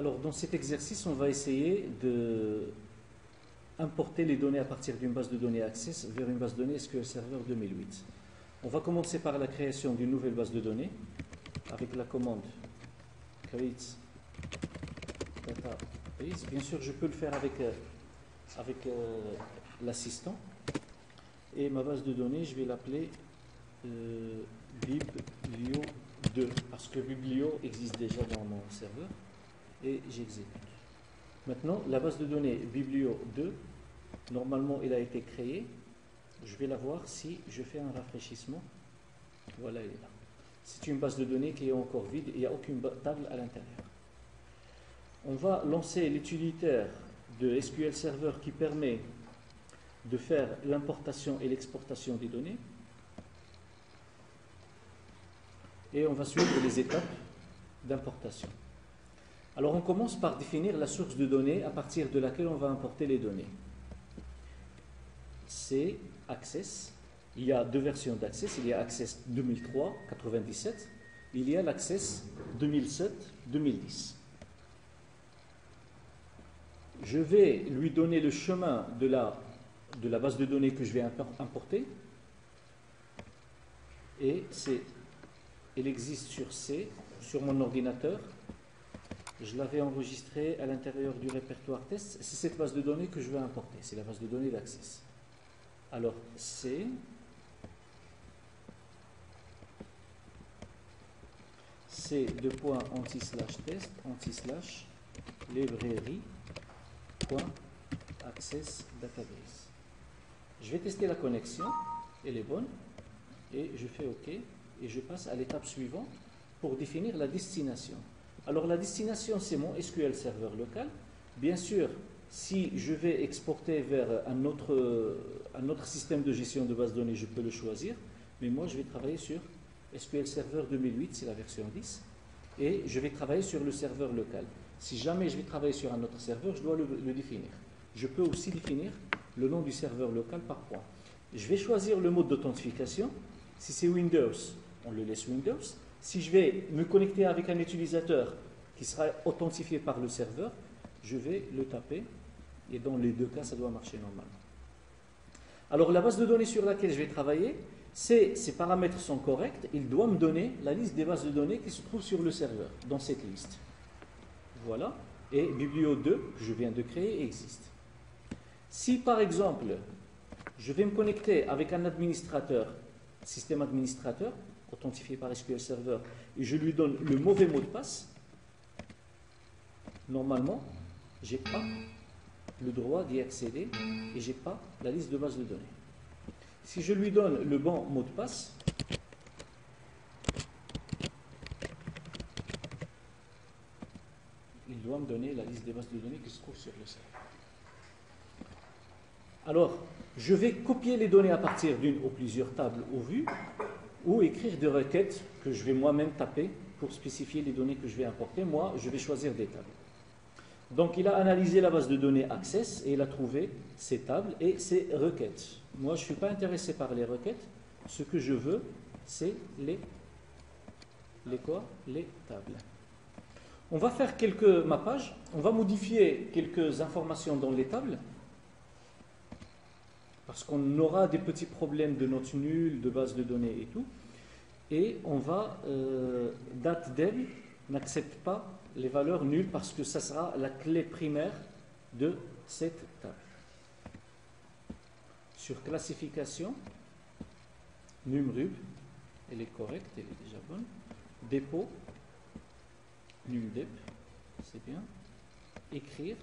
Alors, dans cet exercice, on va essayer de importer les données à partir d'une base de données Access vers une base de données SQL Server 2008. On va commencer par la création d'une nouvelle base de données avec la commande create database. Bien sûr, je peux le faire avec l'assistant. Et ma base de données, je vais l'appeler biblio2 parce que biblio existe déjà dans mon serveur et j'exécute. Maintenant, la base de données biblio2, normalement, elle a été créée. Je vais la voir si je fais un rafraîchissement. Voilà, elle est là. C'est une base de données qui est encore vide, il n'y a aucune table à l'intérieur. On va lancer l'utilitaire de SQL Server qui permet de faire l'importation et l'exportation des données. Et on va suivre les étapes d'importation. Alors on commence par définir la source de données à partir de laquelle on va importer les données. C'est Access. Il y a deux versions d'Access. Il y a Access 2003, 97. Il y a l'Access 2007, 2010. Je vais lui donner le chemin de la base de données que je vais importer. Et elle existe sur C, sur mon ordinateur. Je l'avais enregistrée à l'intérieur du répertoire test. C'est cette base de données que je vais importer. C'est la base de données d'Access. Alors, C, anti/test, anti/librairie.access database. Je vais tester la connexion, elle est bonne, et je fais OK, et je passe à l'étape suivante pour définir la destination. Alors la destination, c'est mon SQL Server local. Bien sûr, si je vais exporter vers un autre système de gestion de base de données, je peux le choisir, mais moi je vais travailler sur SQL Server 2008, c'est la version 10, et je vais travailler sur le serveur local. Si jamais je vais travailler sur un autre serveur, je dois le définir. Je peux aussi définir le nom du serveur local par point. Je vais choisir le mode d'authentification. Si c'est Windows, on le laisse Windows. Si je vais me connecter avec un utilisateur qui sera authentifié par le serveur, je vais le taper et dans les deux cas, ça doit marcher normalement. Alors la base de données sur laquelle je vais travailler, ses paramètres sont corrects. Il doit me donner la liste des bases de données qui se trouvent sur le serveur, dans cette liste. Voilà. Et Biblio2, que je viens de créer, existe. Si par exemple, je vais me connecter avec un administrateur, système administrateur, authentifié par SQL Server, et je lui donne le mauvais mot de passe, normalement, je n'ai pas le droit d'y accéder et je n'ai pas la liste de bases de données. Si je lui donne le bon mot de passe, il doit me donner la liste des bases de données qui se trouvent sur le serveur. Alors, je vais copier les données à partir d'une ou plusieurs tables ou vues, ou écrire des requêtes que je vais moi-même taper pour spécifier les données que je vais importer. Moi, je vais choisir des tables. Donc, il a analysé la base de données Access et il a trouvé ces tables et ces requêtes. Moi, je ne suis pas intéressé par les requêtes. Ce que je veux, c'est les tables. On va faire quelques mappages. On va modifier quelques informations dans les tables parce qu'on aura des petits problèmes de notes nulles, de base de données et tout. Et on va, datedel n'accepte pas les valeurs nulles parce que ça sera la clé primaire de cette table. Sur classification, numrub, elle est correcte, elle est déjà bonne. Dépôt, numdep, c'est bien. Écrire,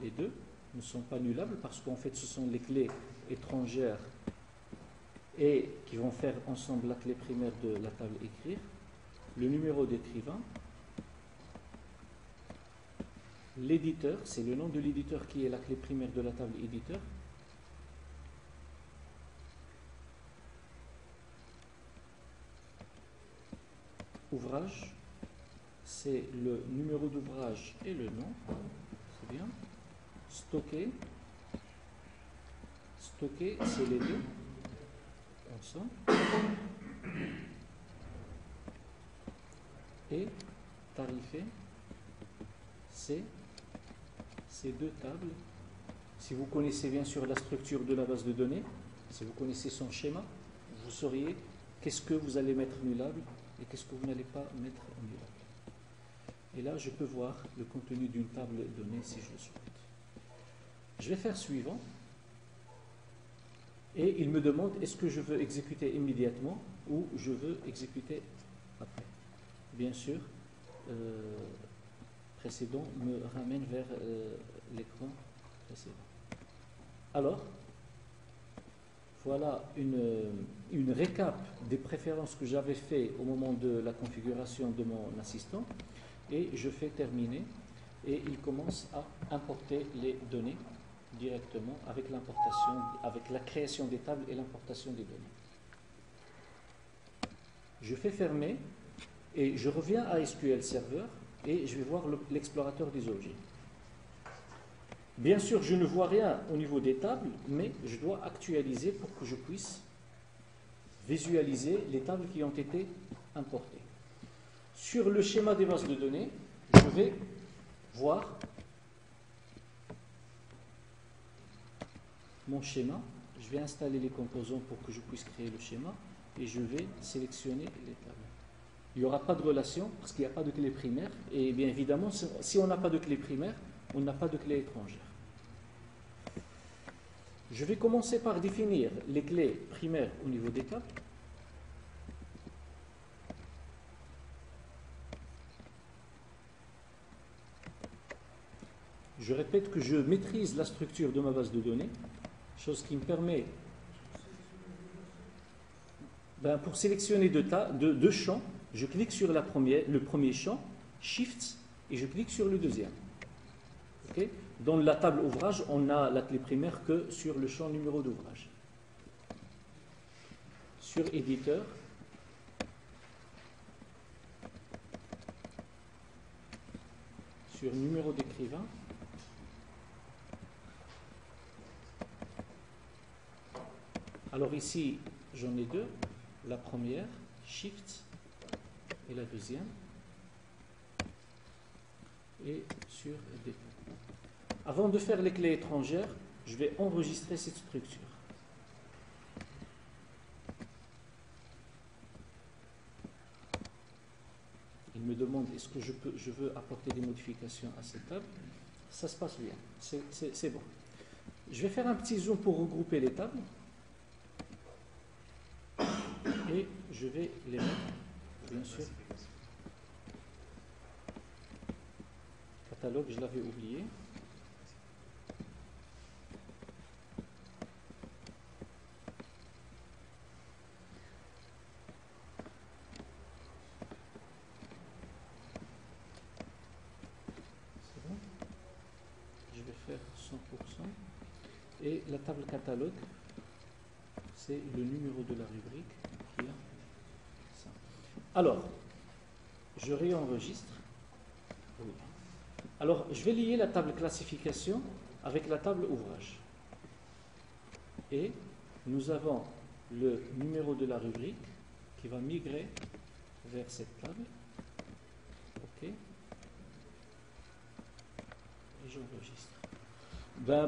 les deux ne sont pas nullables parce qu'en fait ce sont les clés étrangères et qui vont faire ensemble la clé primaire de la table écrire. Le numéro d'écrivain. L'éditeur, c'est le nom de l'éditeur qui est la clé primaire de la table éditeur. Ouvrage, c'est le numéro d'ouvrage et le nom. C'est bien. Stocker, c'est les deux ensemble. Et tarifer, c'est ces deux tables. Si vous connaissez bien sûr la structure de la base de données, si vous connaissez son schéma, vous sauriez qu'est-ce que vous allez mettre nullable et qu'est-ce que vous n'allez pas mettre nullable. Et là, je peux voir le contenu d'une table donnée si je le souhaite. Je vais faire suivant. Et il me demande est-ce que je veux exécuter immédiatement ou je veux exécuter après. Bien sûr, précédent me ramène vers l'écran précédent. Alors, voilà une récap des préférences que j'avais fait au moment de la configuration de mon assistant. Et je fais terminer et il commence à importer les données directement avec l'importation, avec la création des tables et l'importation des données. Je fais fermer et je reviens à SQL Server et je vais voir l'explorateur des objets. Bien sûr, je ne vois rien au niveau des tables, mais je dois actualiser pour que je puisse visualiser les tables qui ont été importées. Sur le schéma des bases de données, je vais voir mon schéma. Je vais installer les composants pour que je puisse créer le schéma et je vais sélectionner les tables. Il n'y aura pas de relation parce qu'il n'y a pas de clé primaire et bien évidemment, si on n'a pas de clé primaire, on n'a pas de clé étrangère. Je vais commencer par définir les clés primaires au niveau des tables. Je répète que je maîtrise la structure de ma base de données, chose qui me permet, pour sélectionner deux champs, je clique sur le premier champ, Shift, et je clique sur le deuxième. Okay? Dans la table ouvrage, on n'a la clé primaire que sur le champ numéro d'ouvrage. Sur éditeur, sur numéro d'écrivain, alors ici, j'en ai deux. La première, Shift, et la deuxième. Et sur dépôt. Avant de faire les clés étrangères, je vais enregistrer cette structure. Il me demande est-ce que je veux apporter des modifications à cette table. Ça se passe bien, c'est bon. Je vais faire un petit zoom pour regrouper les tables. Et je vais les mettre, bien sûr. Catalogue, je l'avais oublié. C'est bon. Je vais faire 100%. Et la table catalogue, c'est le numéro de la rubrique qui a ça. Alors, je réenregistre. Oui. Alors, je vais lier la table classification avec la table ouvrage. Et nous avons le numéro de la rubrique qui va migrer vers cette table. OK. Et j'enregistre.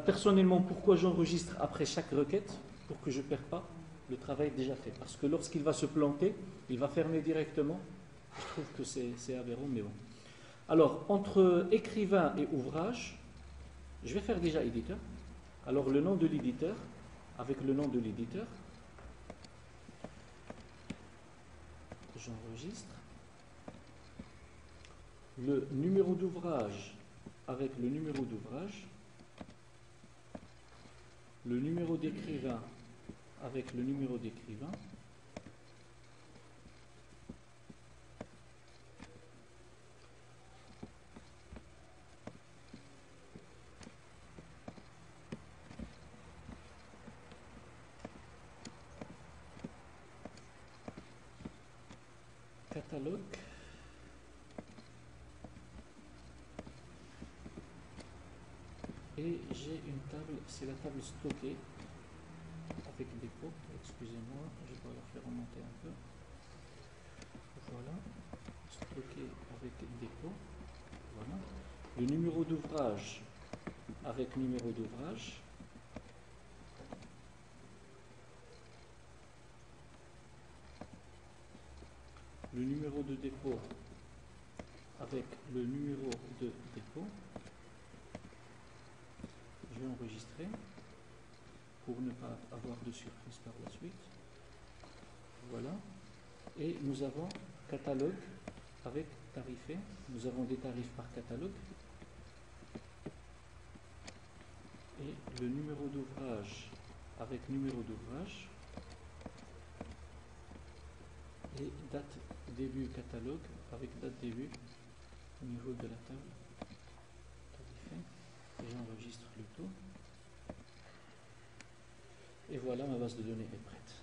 Personnellement, pourquoi j'enregistre après chaque requête? Pour que je ne perde pas le travail déjà fait. Parce que lorsqu'il va se planter, il va fermer directement. Je trouve que c'est aberrant, mais bon. Alors, entre écrivain et ouvrage, je vais faire déjà éditeur. Alors, le nom de l'éditeur, avec le nom de l'éditeur, j'enregistre. Le numéro d'ouvrage avec le numéro d'ouvrage. Le numéro d'écrivain avec le numéro d'écrivain. Catalogue. Et j'ai une table, c'est la table stockée avec dépôt. Excusez-moi, je dois la faire remonter un peu. Voilà, stocké avec dépôt. Voilà. le numéro d'ouvrage avec numéro d'ouvrage, le numéro de dépôt avec le numéro de dépôt. Je vais enregistrer pour ne pas avoir de surprise par la suite. Voilà. Et nous avons catalogue avec tarifé. Nous avons des tarifs par catalogue. Et le numéro d'ouvrage avec numéro d'ouvrage. Et date début catalogue avec date début au niveau de la table tarifée. Et j'enregistre le tout. Et voilà, ma base de données est prête.